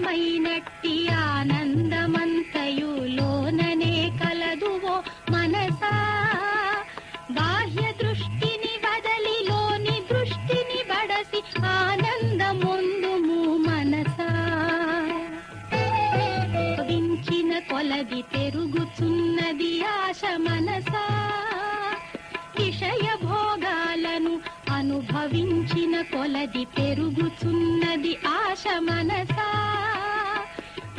మైనట్టి ఆనందమంతయు లోననే కలదువో మనసా. బాహ్య దృష్టిని వదలి లోని దృష్టిని బడసి ఆనందమొందుము మనసా. వించిన కొలది పెరుగుచున్నది ఆశ మనసా. విషయ భోగాలను అనుభవించిన కొలది పెరుగుచున్నది ఆశ మనసా.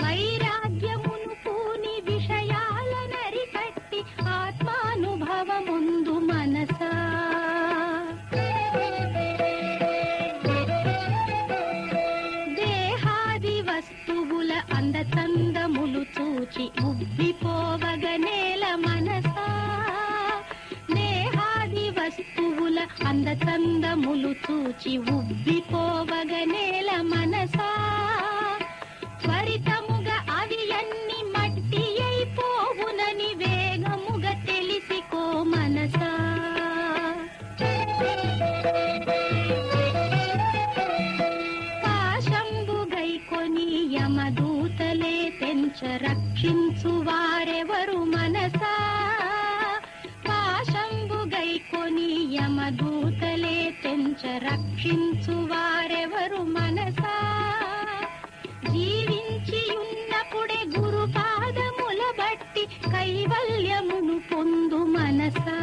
వైరాగ్యమును పూని విషయాలనరికట్టి ఆత్మానుభవముందు మనసా. దేహాది వస్తువుల అందచందములు చూచి ఉబ్బిపోవగనేల మనసా. వస్తువుల అందచందములు చూచి ఉబ్బిపోవగనేల మనసా. త్వరితముగా అవి అన్ని మట్టి అయిపోవునని వేగముగా తెలిసికో మనసా. పాశంబుగైకొని యమదూతలే తెంచ రక్షించు వారెవరు మనసా. కొని యమదూతలే తెంచ రక్షించు వారెవరు మనసా. జీవించి ఉన్నప్పుడే గురు పాదముల బట్టి కైవల్యమును పొందు మనసా.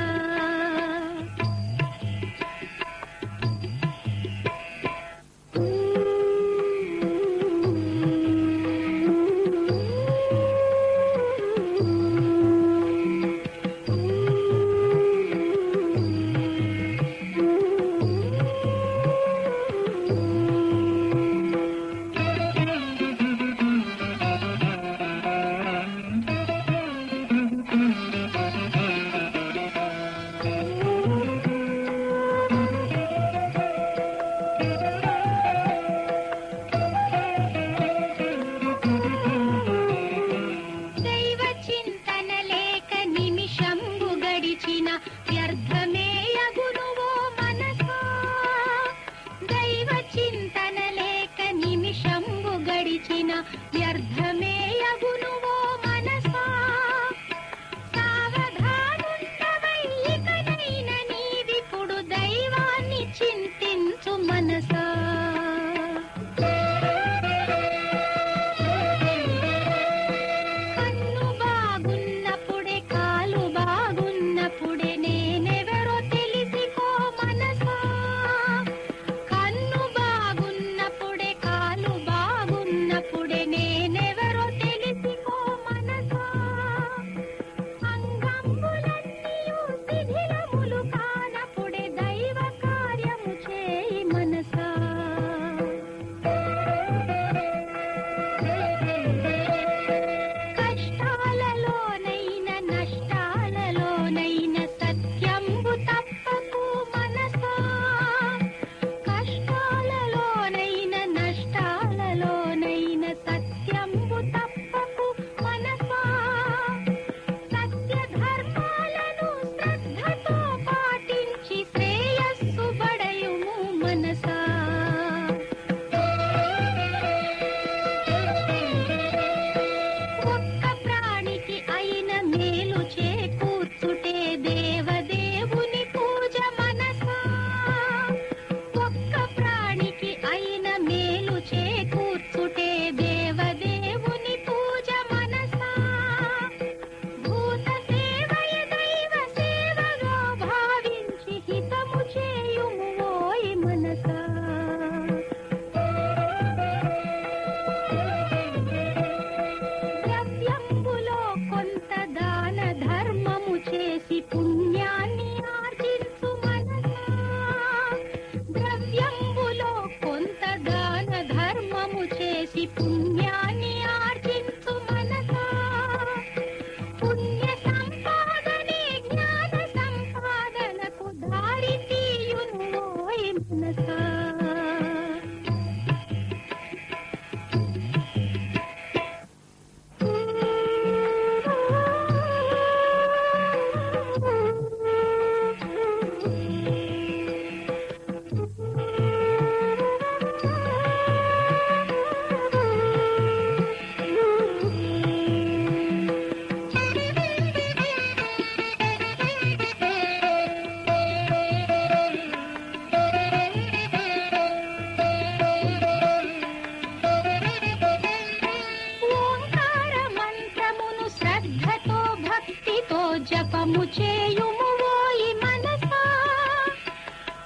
జపము చేయుము ఓయి మనసా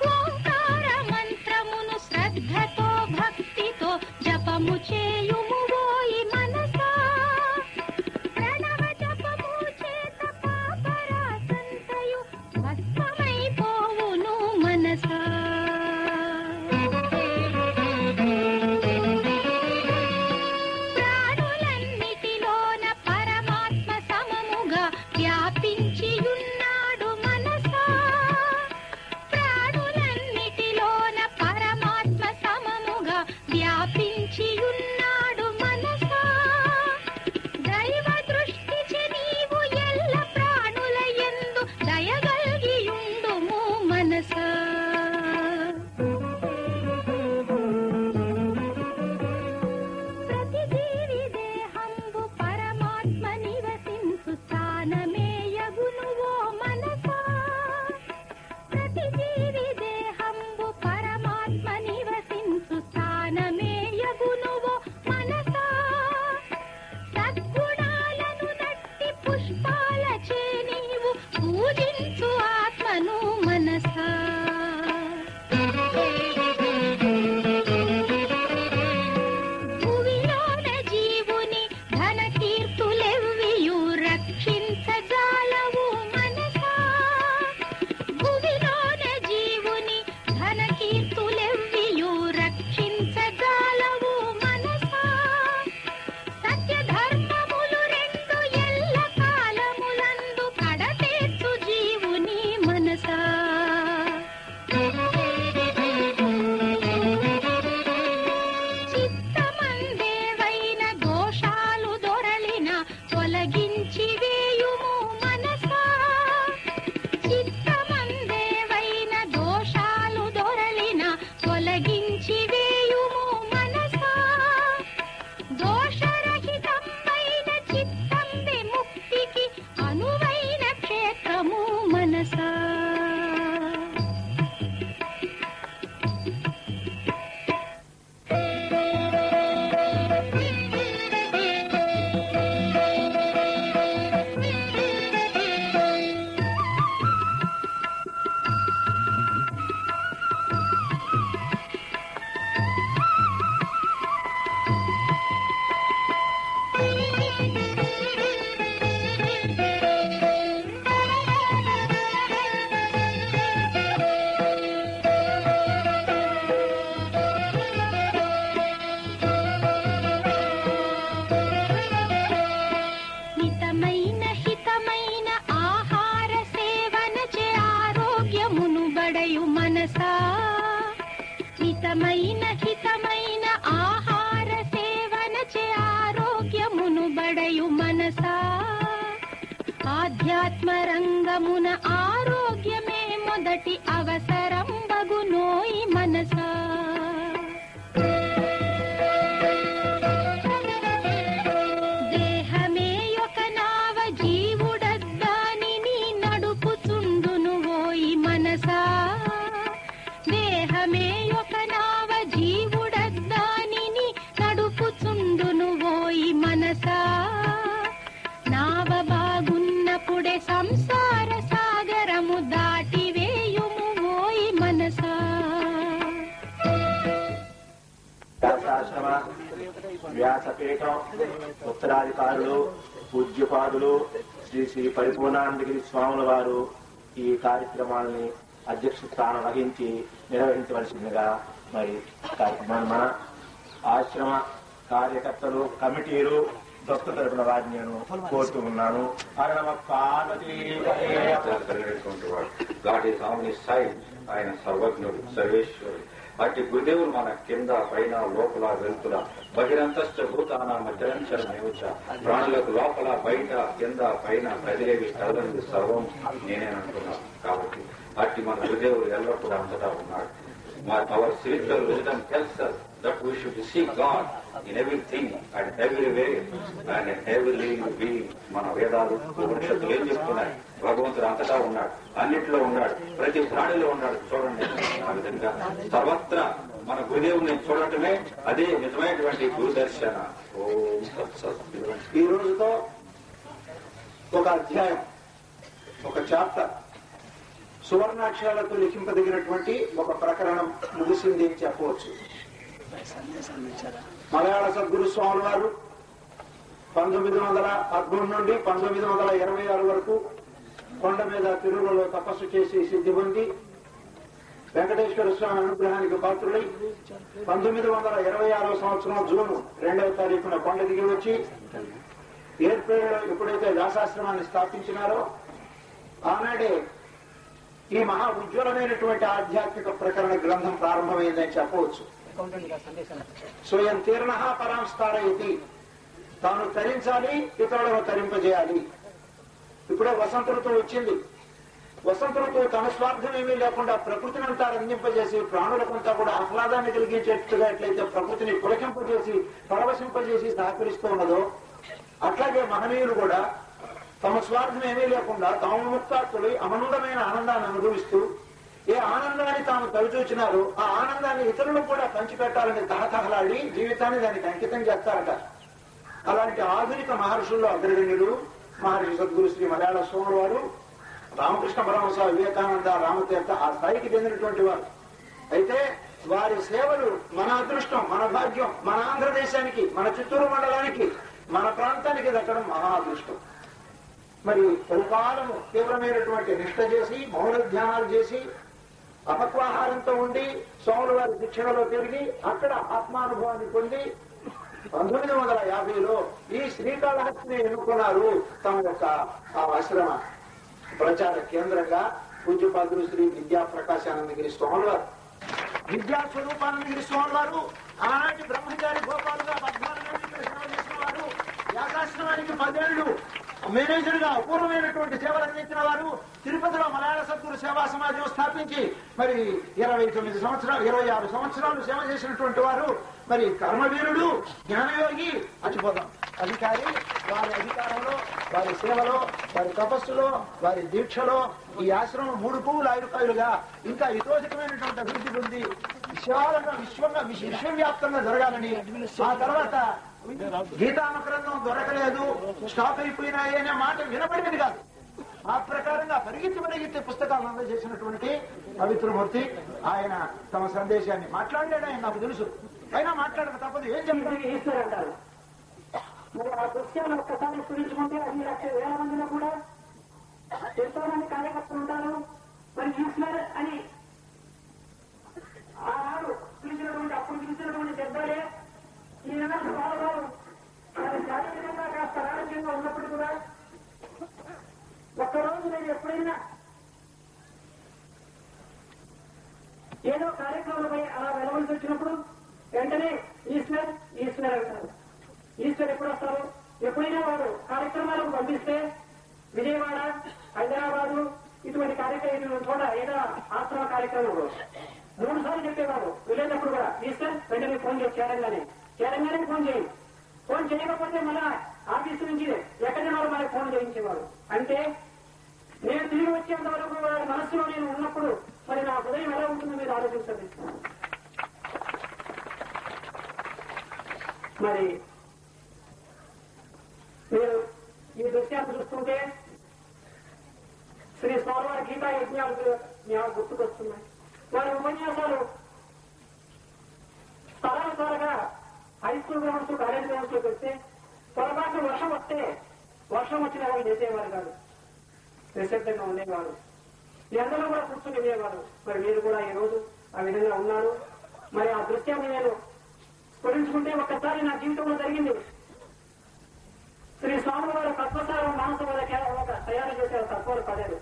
ఓంకార మంత్రమును శ్రద్ధతో భక్తితో జపము చేయుము ఓయి మనసా ప్రణవ జపము చేత పాపరాశంతయు భస్మమైపోవును మనసా ప్రాణులన్నిటిలోన పరమాత్మ సమముగా వ్యాపించియున్నాడు మనసా ప్రాణులన్నిటిలోన పరమాత్మ సమముగా వ్యాపించియున్నాడు మనసా దైవ దృష్టిచే నీవు ఎల్ల ప్రాణుల యందు దయగల్గియుండుము మనసా ప్రతి జీవి దేహంబు పరమాత్మ నివసించు స్థానమేయగును ఓ మనసా ప్రతి జీవి దేహంబు పరమాత్మ నివసించు స్థానమేయగును ఓ మనసా సద్గుణాలను నట్టి పుష్పాలచే నీవు పూజించు ఆత్మను మనసా భువిలోన జీవుని ధన కీర్తులెవ్వియు రక్షించజాలవు మనసా భువిలోన జీవుని ధన కీర్తులెవ్వియు రక్షించజాలవు మనసా సత్య ధర్మములు రెండు ఎల్ల కాలములందు కడతేర్చు జీవుని మనసా చిత్తమందేవైన దోషాలు దొరలిన తొలగించి వేయుము మనసా చిత్తమందేవైన దోషాలు దొరలిన తొలగించి వేయుము మనసా దోషరహితమైన చిత్తం విముక్తికి అనువైన క్షేత్రము మనసా మితమైన హితమైన ఆహార సేవనచే ఆరోగ్యమును బడయు మనసా మితమైన హితమైన ఆహార సేవనచే ఆరోగ్యమును బడయు మనసా ఆధ్యాత్మ రంగమున ఆరోగ్యమే మొదటి అవసరం బగునోయి మనసా దేహమే ఒక నావ జీవుడద్దానిని నడుపుచుండును ఓయి మనసా దేహమే ఒక నావ జీవుడద్దానిని నడుపుచుండును ఓయి మనసా నావ బాగున్నప్పుడే సంసార సాగరము దాటివేయుము ఓయి మనసా వ్యాసాశ్రమ వ్యాసపీఠం ఉత్తరాధికారులు పూజ్యపాదులు శ్రీ శ్రీ పరిపూర్ణానందగిరి స్వాముల వారు ఈ కార్యక్రమాలని అధ్యక్ష స్థానం వహించి నిర్వహించవలసిందిగా మరి కార్యక్రమాన్ని మన ఆశ్రమ కార్యకర్తలు కమిటీలు భక్తు తరపున వారిని నేను కోరుతూ ఉన్నాను. ఆయన సర్వజ్ఞుడు సర్వేశ్వరుడు. అట్టి గురుదేవులు మన కింద పైన లోపల వెలుతుల బహిరంతశ్చ భూతాన మధ్యంచర నివచ ప్రాణులకు లోపల బయట కింద పైన కదిలేవి కదలని సర్వం నేనేనంటున్నాను. కాబట్టి అట్టి మన గురుదేవులు ఎల్లప్పుడూ అంతటా ఉన్నాడు. Our spiritual wisdom tells us that we should see God in everything and everywhere and in every living being. మన వేదాలు ఉపనిషత్తులు ఏం చెప్తున్నాయి? భగవంతుడు అంతటా ఉన్నాడు, అన్నిట్లో ఉన్నాడు, ప్రతి ప్రాణిలో ఉన్నాడు. చూడండి, ఆ విధంగా సర్వత్రా మన గురుదేవుని చూడటమే అదే నిజమైనటువంటి గురుదర్శన. ఈ రోజుతో ఒక అధ్యాయం ఒక చాప్టర్ సువర్ణాక్షరాలతో లిఖింపదగినటువంటి ఒక ప్రకరణం ముగిసింది అని చెప్పవచ్చు. మలయాళ సద్గురు స్వామి వారు 1913 నుండి 1926 వరకు కొండ మీద తిరుమలలో తపస్సు చేసి సిద్ధి పొంది వెంకటేశ్వర స్వామి అనుగ్రహానికి పాత్రులై 1926 సంవత్సరం జూన్ 2వ తారీఖున కొండ దిగి వచ్చి ఏర్పేటలో ఎప్పుడైతే వ్యాసాశ్రమాన్ని స్థాపించినారో ఆనాడే ఈ మహా ఉజ్వలమైనటువంటి ఆధ్యాత్మిక ప్రకరణ గ్రంథం ప్రారంభమైందని చెప్పవచ్చు. స్వయం తీర్ణ పరాంస్తారయతి, తాను తరించాలి, ఇతరులను తరింపజేయాలి. ఇప్పుడే వసంత ఋతువు వచ్చింది. వసంత ఋతువు తన స్వార్థం ఏమీ లేకుండా ప్రకృతిని అంతా రంజింపజేసి ప్రాణులకంతా కూడా ఆహ్లాదాన్ని కలిగించేట్టుగా ఎట్లయితే ప్రకృతిని పులకింపజేసి పరవశింపజేసి సహకరిస్తూ ఉన్నదో అట్లాగే మహనీయులు కూడా తమ స్వార్థం ఏమీ లేకుండా తాము ముక్తాత్తులై అమనుడమైన ఆనందాన్ని అనుభవిస్తూ ఏ ఆనందాన్ని తాము తలచూచినారో ఆ ఆనందాన్ని ఇతరులకు కూడా పంచిపెట్టాలని తహతహలాడి జీవితాన్ని దానికి అంకితం చేస్తారట. అలాంటి ఆధునిక మహర్షుల్లో అగ్రగణ్యులు మహర్షి సద్గురు శ్రీ మలయాళ స్వామి వారు, రామకృష్ణ పరమహంస, వివేకానంద, రామతీర్థ ఆ స్థాయికి చెందినటువంటి వారు. అయితే వారి సేవలు మన అదృష్టం, మన భాగ్యం, మన ఆంధ్రదేశానికి, మన చిత్తూరు మండలానికి, మన ప్రాంతానికి దక్కడం మహా అదృష్టం. మరి బహుకాలము తీవ్రమైనటువంటి నిష్ఠ చేసి మౌన ధ్యానాలు చేసి అపక్వాహారంతో ఉండి స్వాముల వారి శిక్షణలో పెరిగి అక్కడ ఆత్మానుభవాన్ని పొంది 1950లో ఈ శ్రీకాళహస్తిని ఎన్నుకున్నారు తమ యొక్క ఆశ్రమ ప్రచార కేంద్రంగా. పూజ్యపాదులు శ్రీ విద్యా ప్రకాశానందగిరి స్వాముల వారు, విద్యా స్వరూపానందగిరి స్వాముల వారు ఆనాటి బ్రహ్మచారి గోపాలుగా 14 ఏళ్ళు సేవ చేసిన వారు, వ్యాసాశ్రమానికి 10 ఏళ్లు మేనేజర్ గా అపూర్వమైనటువంటి సేవలు అందించిన వారు, తిరుపతిలో మలయాళ సద్గురు సేవా సమాజం స్థాపించి మరి 26 సంవత్సరాలు సేవ చేసినటువంటి వారు, మరి కర్మవీరుడు, జ్ఞానయోగి, అచిపోదాం అధికారి. వారి అధికారంలో, వారి సేవలో, వారి తపస్సులో, వారి దీక్షలో ఈ ఆశ్రమం 3 పువ్వులు 5 కాయలుగా ఇంకా ఇతోధికమైనటువంటి అభివృద్ధి పొంది విశాలంగా విశ్వవ్యాప్తంగా జరగాలని, ఆ తర్వాత గీతానుగ్రంథం దొరకలేదు, స్టాప్ అయిపోయినాయి అనే మాట వినపడింది కాదు. ఆ ప్రకారంగా పరిగెత్తి పుస్తకాలను అందజేసినటువంటి పవిత్రమూర్తి ఆయన తమ సందేశాన్ని మాట్లాడాడు. ఆయన నాకు తెలుసు, అయినా మాట్లాడక తప్పదు. ఏం చెప్తారు? ఈశ్వరు అంటారు. మరి ఆ దృశ్యాన్ని ఒక్కసారి స్ఫురించుకుంటే 5 లక్షల వేల మందిలో కూడా ఎంతో మంది కార్యకర్తలు ఉంటారు. మరి ఈశ్వర్ అని ఆనాడు పిలిచినటువంటి, అప్పుడు పిలిచినటువంటి పెద్దలే ఈయన స్వామివారు శారీరకంగా కాస్త ఆరోగ్యంగా ఉన్నప్పుడు కూడా ఒక్కరోజు నేను ఎప్పుడైనా ఏదో కార్యక్రమంపై అలా వెళ్ళవలసి వచ్చినప్పుడు వెంటనే ఈశ్వర్ అంటారు. ఈశ్వర్ ఎప్పుడు వస్తారు? ఎప్పుడైనా వారు కార్యక్రమాలకు పంపిస్తే విజయవాడ, హైదరాబాదు ఇటువంటి కార్యక్రమం చోట ఏదో ఆశ్రమ కార్యక్రమంలో 3 సార్లు చెప్పేవారు. వెళ్ళేటప్పుడు కూడా ఈశ్వర్ వెంటనే ఫోన్ చేసి చేరంగానే ఫోన్ చేయండి. ఫోన్ చేయకపోతే మళ్ళా ఆఫీసు నుంచి ఎక్కడి వారు మనకి ఫోన్ చేయించేవారు. అంటే నేను తిరిగి వచ్చేంత వరకు వారి మనస్సులో నేను ఉన్నప్పుడు మరి నా హృదయం ఎలా ఉంటుందో మీరు ఆలోచించండి. మరి మీరు ఈ దృశ్యాన్ని చూస్తుంటే శ్రీ స్వామివారి గీతా యజ్ఞాలు గుర్తుకొస్తున్నాయి. వారి ఉపన్యాసాలు స్థలానుసారంగా high school grounds, college grounds లో పెడితే పొరపాటు వర్షం వచ్చిన వాళ్ళు చేసేవారు కాదు, నిశ్శబ్దంగా ఉండేవారు. ఎండలో కూడా కూర్చొని ఉండేవారు. మరి మీరు కూడా ఈ రోజు ఆ విధంగా ఉన్నారు. మరి ఆ దృశ్యాన్ని నేను స్మరించుకుంటే ఒక్కసారి నా జీవితంలో జరిగింది. శ్రీ స్వామి వారు తత్వసారం మానసబోధ తయారు చేసే తత్వాలు పడారు.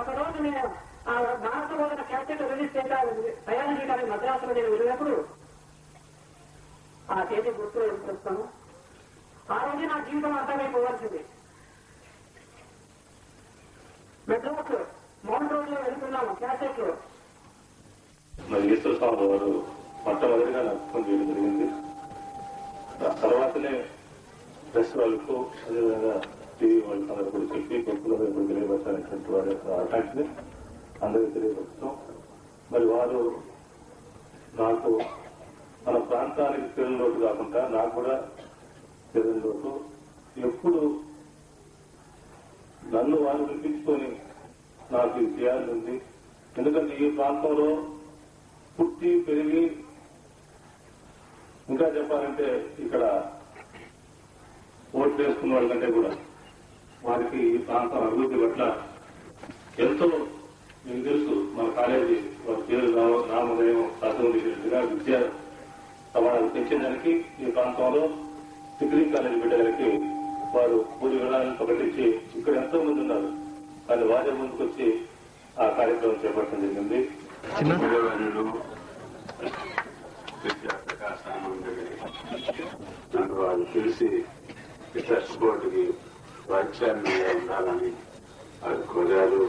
ఒకరోజు నేను ఆ మానసబోధన క్యాసెట్ రిలీజ్ తయారు చేయడానికి మద్రాసులో నేను వెళ్ళినప్పుడు ఆ తేదీ గుర్తులో చూస్తాను. ఆ రోజు నా జీవితం అర్థమైపోవాల్సింది. మెడ్రాస్ మౌంట్ రోడ్ లో వెళ్తున్నాము క్యాసెట్ లో. మరి ఈశ్వర స్వామి వారు మొట్టమొదటిగా నాకు ఫోన్ చేయడం జరిగింది. తర్వాతనే ప్రెస్ వాళ్ళకు, అదేవిధంగా టీవీ వాళ్ళకి అందరూ కూడా చెప్పి కొత్తలో ఇప్పుడు తెలియపరచాలనేటువంటి వారి యొక్క ఆకాంక్షని అందరికీ తెలియపరుస్తాం. మరి వారు నాకు మన ప్రాంతానికి తెలియని లోటు కాకుండా నాకు కూడా తెలియని లోటు. ఎప్పుడు నన్ను వాళ్ళు పిలిపించుకొని నాకు ఇది చేయాలని ఉంది. ఎందుకంటే ఈ ప్రాంతంలో పుట్టి పెరిగి, ఇంకా చెప్పాలంటే ఇక్కడ ఓట్లు వేసుకున్న వాళ్ళకంటే కూడా వారికి ఈ ప్రాంతం అభివృద్ధి పట్ల ఎంతో మీకు తెలుసు. మన కాలేజీ వారి పేరు నామోదయం సాధనగా విద్యా ప్రమాణాలు పెంచేదానికి ఈ ప్రాంతంలో డిగ్రీ కాలేజీ పెట్టడానికి వారు పూర్తి విధానాలను ప్రకటించి ఇక్కడ ఎంతో మంది ఉన్నారు. కానీ వారే ముందుకు వచ్చి ఆ కార్యక్రమం చేపట్టడం జరిగింది. నన్ను వాళ్ళు తెలిసి రీసెర్చ్ బోర్డుకి వైస్ చైర్మన్ గా ఉండాలని వారు కోరారు.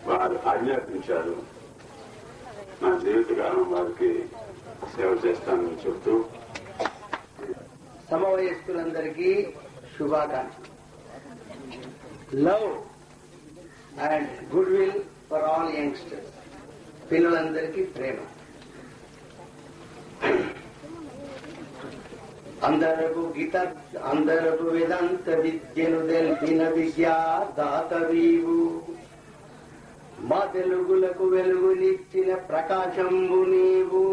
వారు ఆజ్ఞాపించారు. నా జీవితకాలం వారికి సేవ చేస్తానని చెప్తూ సమవయస్కులందరికీ శుభాకాంక్షలు. Love and good will for all youngsters. పిల్లలందరికీ ప్రేమ. అందరకు వేదాంత విద్యను తెలిపిన విద్యాదాతవీవు. మా తెలుగులకు వెలుగునిచ్చిన ప్రకాశంబు నీవు.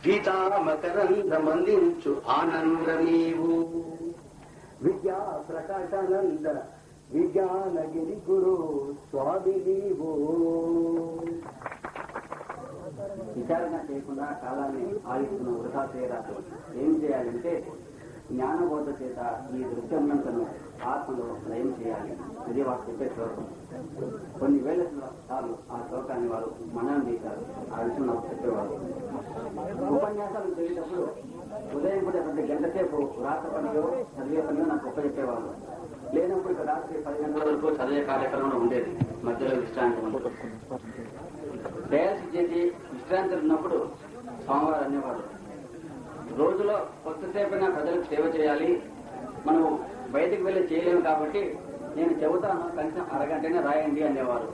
గీతా మకరందమందించు ఆనంద నీవు. విద్యా ప్రకాశానంద విజ్ఞానగిరి గురు స్వామి నీవు. విచారణ చేయకుండా కాలాన్ని ఆడిస్తున్న వృధా చేయరాదు. ఏం చేయాలంటే జ్ఞానబోధ చేత ఈ దృశ్యమంతను ఆత్మలో లయం చేయాలి. ఇది వారు చెప్పే శ్లోకం. కొన్ని వేల సార్లు ఆ శ్లోకాన్ని వారు మననం చేశారు. ఆ విషయం నాకు చెప్పేవారు. ఉపన్యాసాలు చేసేటప్పుడు ఉదయం కూడా 2 గంటల సేపు రాత పనిలో చదివే పనిలో నాకు చెప్పేవారు. లేనప్పుడు ఇక రాత్రి 10 గంటల వరకు చదివే కార్యక్రమం ఉండేది. మధ్యలో విశ్రాంతి డయాలసిస్ చేసి విశ్రాంతి ఉన్నప్పుడు స్వామివారు అనేవారు, రోజులో కొద్దిసేపైనా ప్రజలకు సేవ చేయాలి, మనం బయటకు వెళ్ళి చేయలేము కాబట్టి నేను చెబుతాను, కనీసం అరగంటనే రాయండి అనేవారు.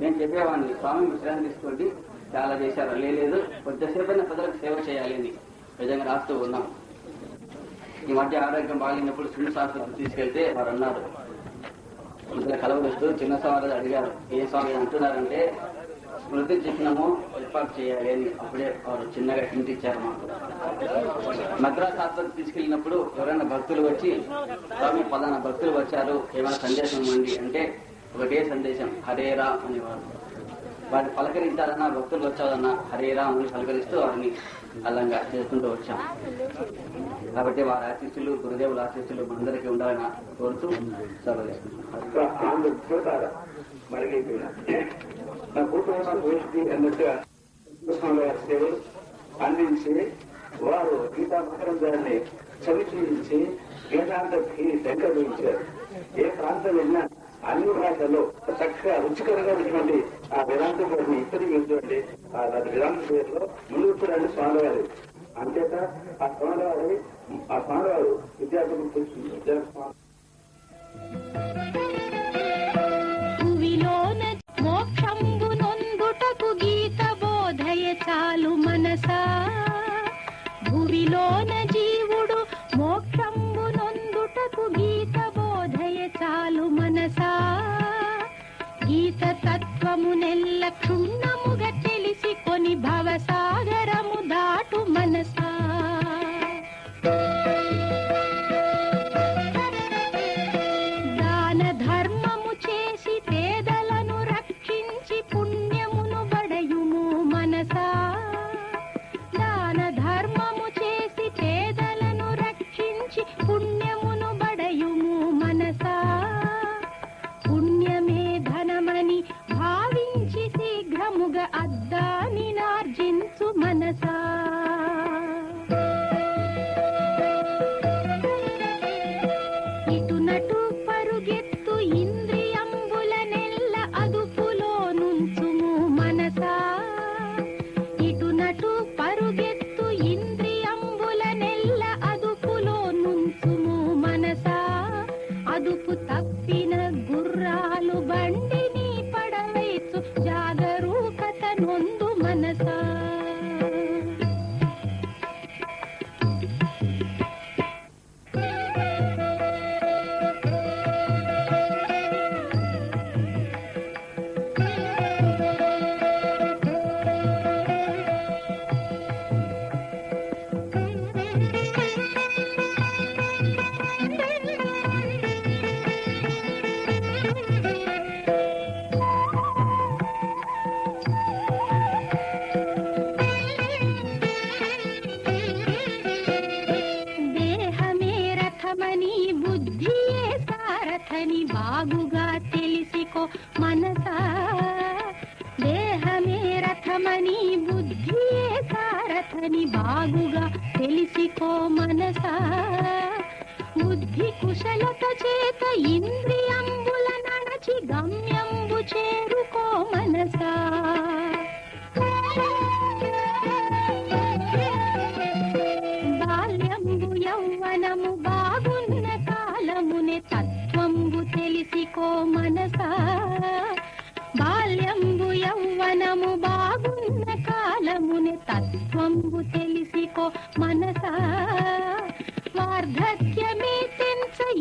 నేను చెప్పేవాడిని, స్వామి విశ్రాంతి తీసుకోండి, చాలా చేశారు. లేదు కొద్దిసేపైనా ప్రజలకు సేవ చేయాలి అని నిజంగా రాస్తూ ఉన్నాం. ఈ మధ్య ఆరోగ్యం బాగాలేనప్పుడు చిన్న శాస్త్రం తీసుకెళ్తే వారు అన్నారు, ఇంట్లో కలవరిస్తూ చిన్న స్వామి అడిగారు, ఏ స్వామి అంటున్నారంటే స్మృతి చిహ్నము ఏర్పాటు చేయాలి అని. అప్పుడే వారు చిన్నగా హింట్ ఇచ్చారు మాకు. మద్రాస్ ఆసుపత్రికి తీసుకెళ్ళినప్పుడు ఎవరైనా భక్తులు వచ్చి, స్వామి పలానా భక్తులు వచ్చారు, ఏమైనా సందేశం ఇవ్వండి అంటే ఒకటే సందేశం, హరేరా అనేవారు. వారిని పలకరించాలన్నా, భక్తులు వచ్చారన్నా హరేరా అని పలకరిస్తూ వారిని అల్లంగా చేసుకుంటూ వచ్చాం. కాబట్టి వారి ఆశీస్సులు, గురుదేవుల ఆశీస్సులు మనందరికీ ఉండాలని కోరుతూ సెలవు తీసుకుంటున్నాం. నా కుటుంబ పోషితి అన్నట్టుగా కృష్ణుల గారి సేవలు అందించి వారు గీతా మకరందాన్ని సమీక్షించి వేదాంతకి దగ్గర వహించారు. ఏ ప్రాంతం వెళ్ళినా అన్ని భాషల్లో చక్కగా రుచికరంగా ఉన్నటువంటి ఆ వేదాంత పేరుని ఇప్పటికీ వెళ్తుంటే ఆ వేదాంత పేరులో ముందుకు రండి స్వామివారు. అంచేత ఆ స్వామివారు విద్యార్థులు మోక్షంబు నొందుటకు గీత బోధయ చాలు మనసా. భువిలోన జీవుడు మోక్షంబు నొందుటకు గీత బోధయ చాలు మనసా. గీత తత్వము నెల్ల క్షుణ్ణముగా తెలిసి కొని భవసాగరము దాటు మనసా. దాన ధర్మము చేసి పేదలను రక్షించి పుణ్యమును బడయుము మనసా. దాన ధర్మము చేసి పేదలను రక్షించి పుణ్యమును బడయుము మనసా. పుణ్యమే ధనమని భావించి శీఘ్రము మనసా. దేహమే రథమని బుద్ధియే సారథని బాగుగా తెలిసికో మనసా. బుద్ధి కుశలత చేత ఇంద్రియంబుల నడచి గమ్యంబు చేరుకో మనసా. బాల్యంబు యౌవనము బాగున్న కాలమునే తత్వంబు తెలిసికో మనసా. బాల్యంబు యౌవనము బాగున్న కాలమునే తత్వంబు తెలిసికో మనసా. వార్ధక్యమే తెంచ